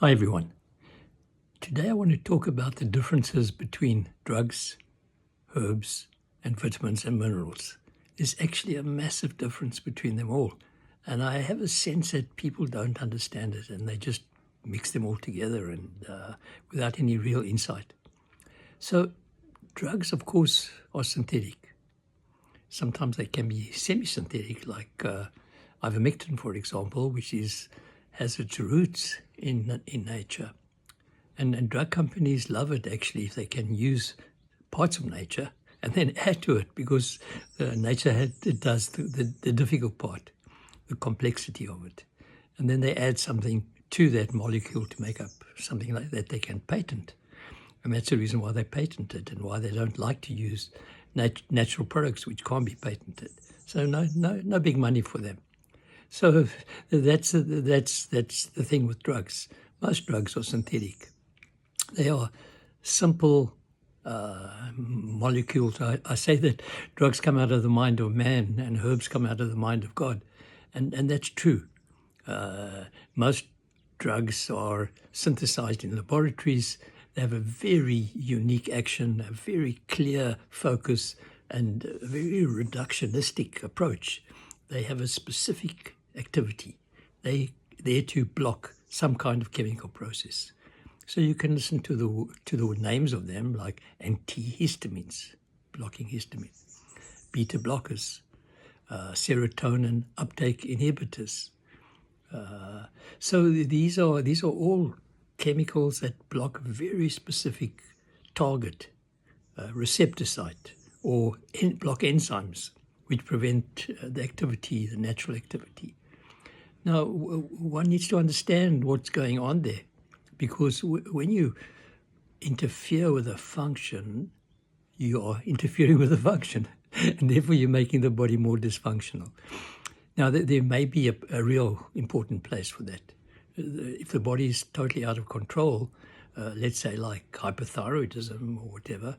Hi everyone. Today I want to talk about the differences between drugs, herbs, and vitamins and minerals. There's actually a massive difference between them all. And I have a sense that people don't understand it and they just mix them all together and without any real insight. So drugs, of course, are synthetic. Sometimes they can be semi-synthetic, like ivermectin, for example, which has its roots in nature. And drug companies love it, actually, if they can use parts of nature and then add to it, because nature does the difficult part, the complexity of it. And then they add something to that molecule to make up something like that they can patent. And that's the reason why they patent it and why they don't like to use natural products which can't be patented. So no big money for them. So that's the thing with drugs. Most drugs are synthetic. They are simple molecules. I say that drugs come out of the mind of man and herbs come out of the mind of God. And that's true. Most drugs are synthesized in laboratories. They have a very unique action, a very clear focus, and a very reductionistic approach. They have a specific activity. They're there to block some kind of chemical process. So you can listen to the names of them, like antihistamines, blocking histamine, beta blockers, serotonin uptake inhibitors. So these are all chemicals that block a very specific target, receptor site, or block enzymes which prevent the activity, the natural activity. Now, one needs to understand what's going on there, because when you interfere with a function, you are interfering with the function, and therefore you're making the body more dysfunctional. Now, there may be a real important place for that. If the body is totally out of control, let's say like hypothyroidism or whatever,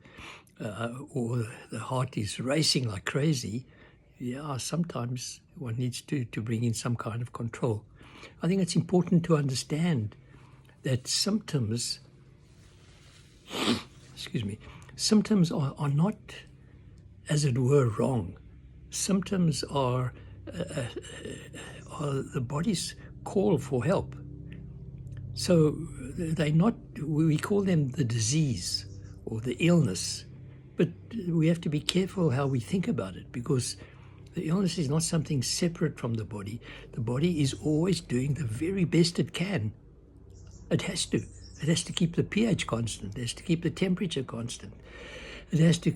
or the heart is racing like crazy, yeah, sometimes one needs to bring in some kind of control. I think it's important to understand that symptoms are not, as it were, wrong. Symptoms are the body's call for help. So we call them the disease or the illness, but we have to be careful how we think about it, because the illness is not something separate from the body. The body is always doing the very best it can. It has to. It has to keep the pH constant. It has to keep the temperature constant. It has to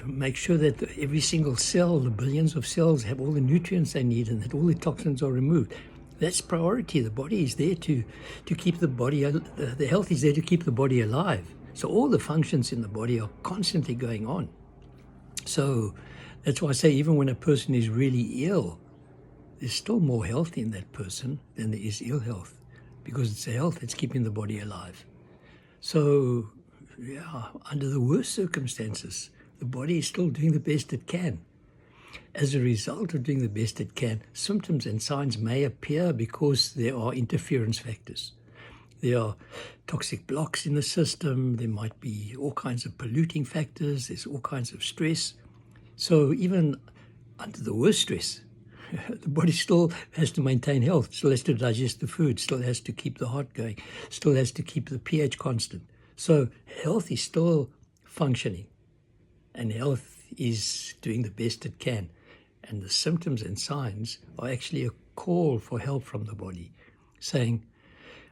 make sure that every single cell, the billions of cells, have all the nutrients they need and that all the toxins are removed. That's priority. The body is there to keep the body, the health is there to keep the body alive. So all the functions in the body are constantly going on. So that's why I say even when a person is really ill, there's still more health in that person than there is ill health, because it's the health that's keeping the body alive. So, yeah, under the worst circumstances, the body is still doing the best it can. As a result of doing the best it can, symptoms and signs may appear because there are interference factors. There are toxic blocks in the system. There might be all kinds of polluting factors. There's all kinds of stress. So even under the worst stress, the body still has to maintain health, still has to digest the food, still has to keep the heart going, still has to keep the pH constant. So health is still functioning, and health is doing the best it can. And the symptoms and signs are actually a call for help from the body, saying,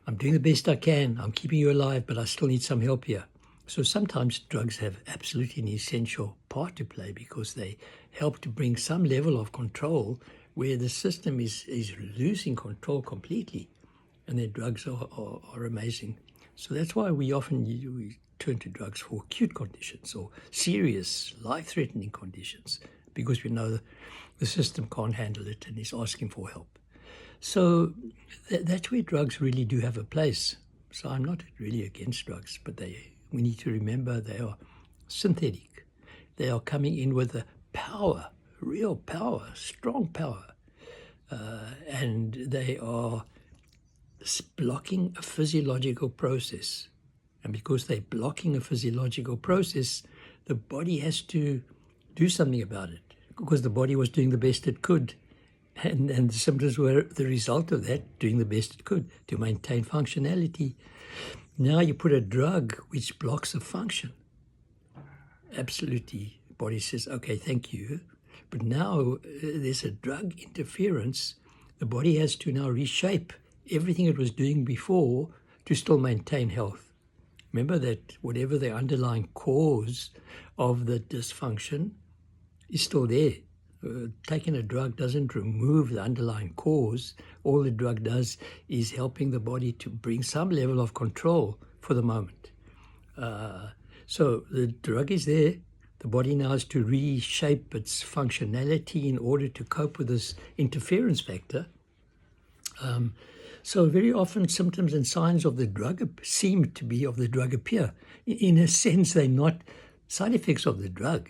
I'm doing the best I can, I'm keeping you alive, but I still need some help here. So sometimes drugs have absolutely an essential part to play, because they help to bring some level of control where the system is losing control completely, and their drugs are amazing. So that's why we turn to drugs for acute conditions or serious, life-threatening conditions, because we know the system can't handle it and is asking for help. So that's where drugs really do have a place. So I'm not really against drugs, but we need to remember they are synthetic. They are coming in with a power, real power, strong power, and they are blocking a physiological process. And because they're blocking a physiological process, the body has to do something about it, because the body was doing the best it could. And the symptoms were the result of that, doing the best it could to maintain functionality. Now you put a drug which blocks a function. Absolutely, the body says, okay, thank you. But now there's a drug interference. The body has to now reshape everything it was doing before to still maintain health. Remember that whatever the underlying cause of the dysfunction is still there. Taking a drug doesn't remove the underlying cause. All the drug does is helping the body to bring some level of control for the moment. So the drug is there. The body now has to reshape its functionality in order to cope with this interference factor. So very often symptoms and signs of the drug seem to be of the drug appear. In a sense, they're not side effects of the drug.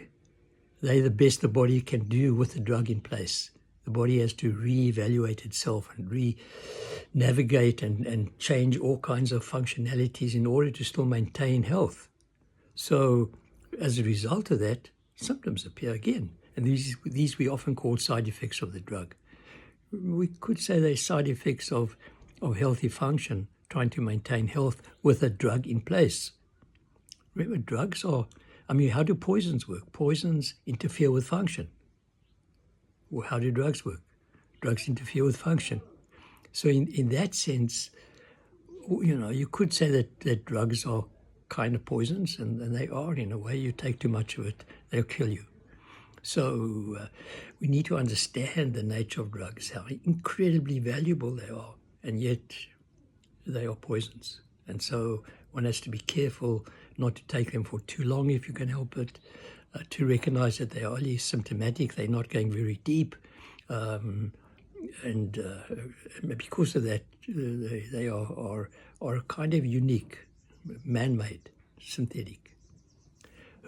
They're the best the body can do with the drug in place. The body has to reevaluate itself and re-navigate and change all kinds of functionalities in order to still maintain health. So as a result of that, symptoms appear again. And these we often call side effects of the drug. We could say they're side effects of healthy function, trying to maintain health with a drug in place. Remember, drugs are, how do poisons work? Poisons interfere with function. Well, how do drugs work? Drugs interfere with function. So in that sense, you could say that drugs are kind of poisons, and they are in a way. You take too much of it, they'll kill you. So we need to understand the nature of drugs, how incredibly valuable they are, and yet they are poisons. And so one has to be careful not to take them for too long if you can help it, to recognize that they are only symptomatic, they're not going very deep. And because of that, they are kind of unique, man-made, synthetic.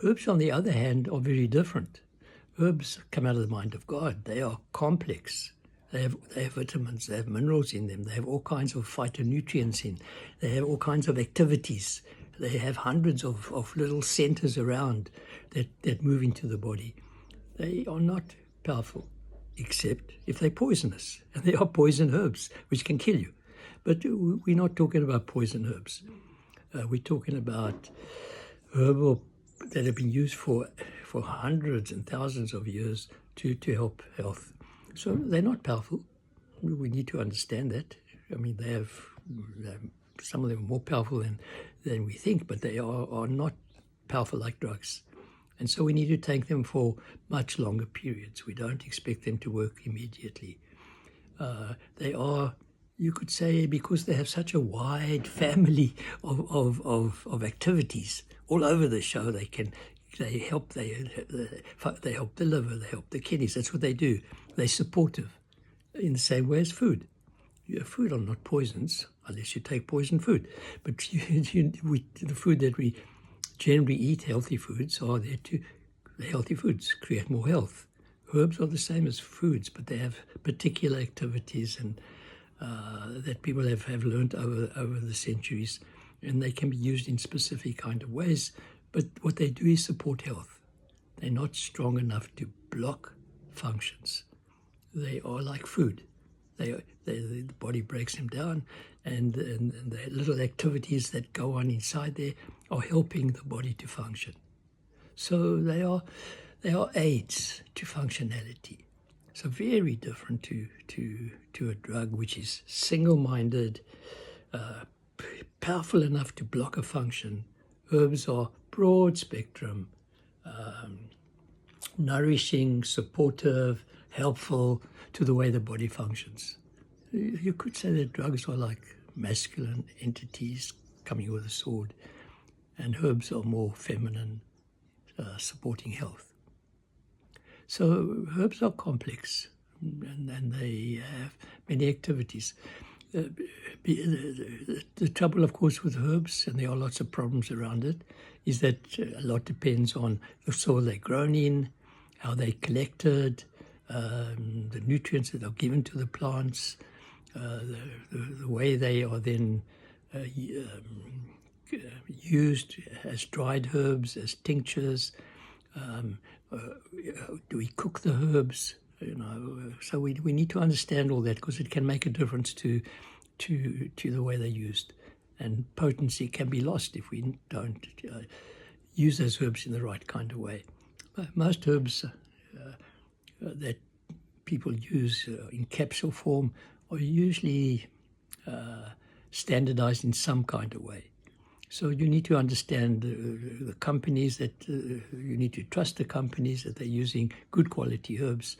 Herbs, on the other hand, are very different. Herbs come out of the mind of God. They are complex. They have vitamins, they have minerals in them, they have all kinds of phytonutrients in, they have all kinds of activities. They have hundreds of little centers around that move into the body. They are not powerful, except if they're poisonous. And they are poison herbs, which can kill you. But we're not talking about poison herbs. We're talking about herbal that have been used for hundreds and thousands of years to help health. So they're not powerful. We need to understand that. They have some of them are more powerful than we think, but they are not powerful like drugs. And so we need to take them for much longer periods. We don't expect them to work immediately. They are, you could say, because they have such a wide family of activities all over the show, they help the liver, they help the kidneys. That's what they do. They're supportive in the same way as food. Food are not poisons unless you take poison food. But the food that we generally eat, healthy foods, are there to, the healthy foods create more health. Herbs are the same as foods, but they have particular activities and that people have learned over the centuries, and they can be used in specific kind of ways. But what they do is support health. They're not strong enough to block functions. They are like food. The body breaks them down, and the little activities that go on inside there are helping the body to function. So they are aids to functionality. So very different to a drug which is single-minded, powerful enough to block a function. Herbs are broad spectrum, nourishing, supportive, helpful to the way the body functions. You could say that drugs are like masculine entities coming with a sword, and herbs are more feminine, supporting health. So herbs are complex, and they have many activities. The trouble, of course, with herbs, and there are lots of problems around it, is that a lot depends on the soil they're grown in, how they're collected, the nutrients that are given to the plants, the way they are then used as dried herbs, as tinctures. Do we cook the herbs? So we need to understand all that, because it can make a difference to the way they're used, and potency can be lost if we don't use those herbs in the right kind of way. Most herbs that people use in capsule form are usually standardized in some kind of way. So you need to understand the companies that you need to trust the companies that they're using good quality herbs,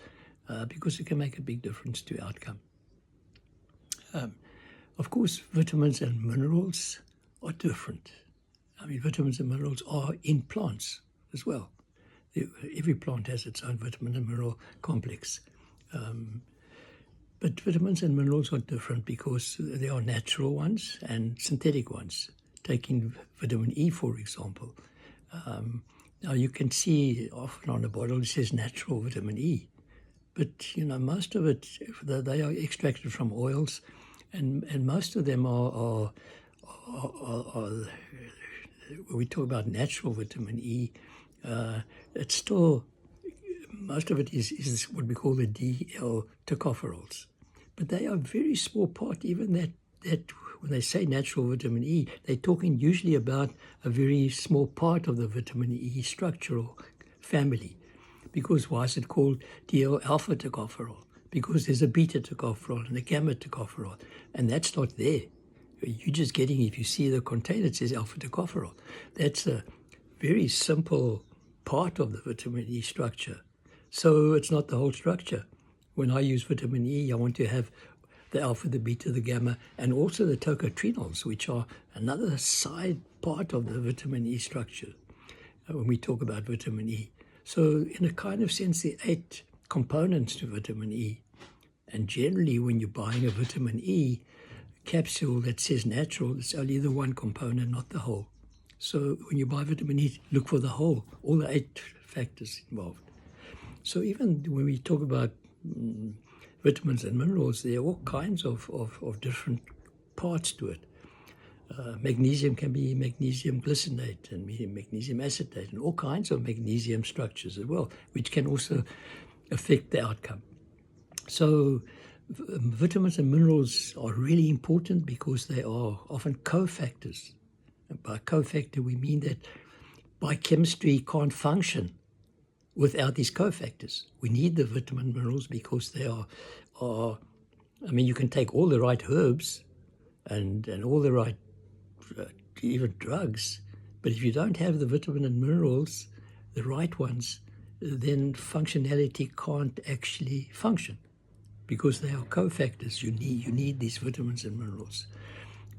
because it can make a big difference to outcome. Of course, vitamins and minerals are different. I mean, vitamins and minerals are in plants as well. Every plant has its own vitamin and mineral complex. But vitamins and minerals are different because there are natural ones and synthetic ones. Taking vitamin E, for example. Now you can see often on a bottle it says natural vitamin E, but most of it, they are extracted from oils, and most of them are when we talk about natural vitamin E, it's still, most of it is what we call the DL tocopherols, but they are a very small part. Even that when they say natural vitamin E, they're talking usually about a very small part of the vitamin E structural family. Because why is it called DL alpha tocopherol? Because there's a beta tocopherol and a gamma tocopherol, and that's not there. You're just getting, if you see the container, it says alpha tocopherol. That's a very simple part of the vitamin E structure. So it's not the whole structure. When I use vitamin E, I want to have the alpha, the beta, the gamma, and also the tocotrienols, which are another side part of the vitamin E structure when we talk about vitamin E. So in a kind of sense, there are 8 components to vitamin E. And generally, when you're buying a vitamin E capsule that says natural, it's only the one component, not the whole. So when you buy vitamin E, look for the whole, all the 8 factors involved. So even when we talk about vitamins and minerals, there are all kinds of different parts to it. Magnesium can be magnesium glycinate and magnesium acetate, and all kinds of magnesium structures as well, which can also affect the outcome. So vitamins and minerals are really important because they are often cofactors. And by cofactor, we mean that biochemistry can't function without these cofactors. We need the vitamin minerals because they are I mean, you can take all the right herbs and all the right even drugs, but if you don't have the vitamin and minerals, the right ones, then functionality can't actually function because they are cofactors. You need these vitamins and minerals.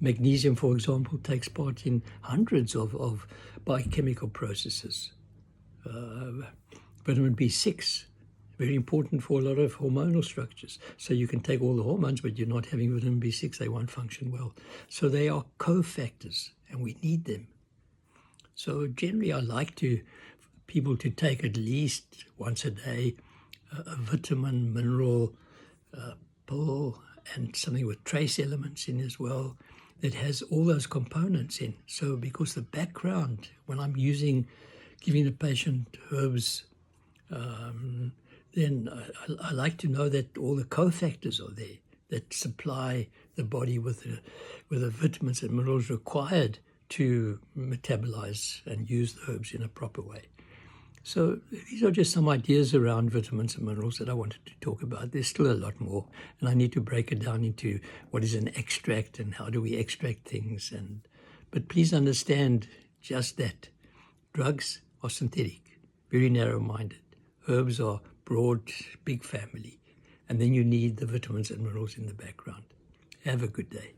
Magnesium, for example, takes part in hundreds of biochemical processes. Vitamin B6, very important for a lot of hormonal structures. So you can take all the hormones, but you're not having vitamin B6, they won't function well. So they are cofactors, and we need them. So generally, I like people to take at least once a day a vitamin, mineral pill, and something with trace elements in as well, that has all those components in. So because the background, when I'm giving the patient herbs, then I like to know that all the cofactors are there that supply the body with the vitamins and minerals required to metabolize and use the herbs in a proper way. So these are just some ideas around vitamins and minerals that I wanted to talk about. There's still a lot more, and I need to break it down into what is an extract and how do we extract things. But please understand just that drugs are synthetic, very narrow-minded. Herbs are broad, big family. And then you need the vitamins and minerals in the background. Have a good day.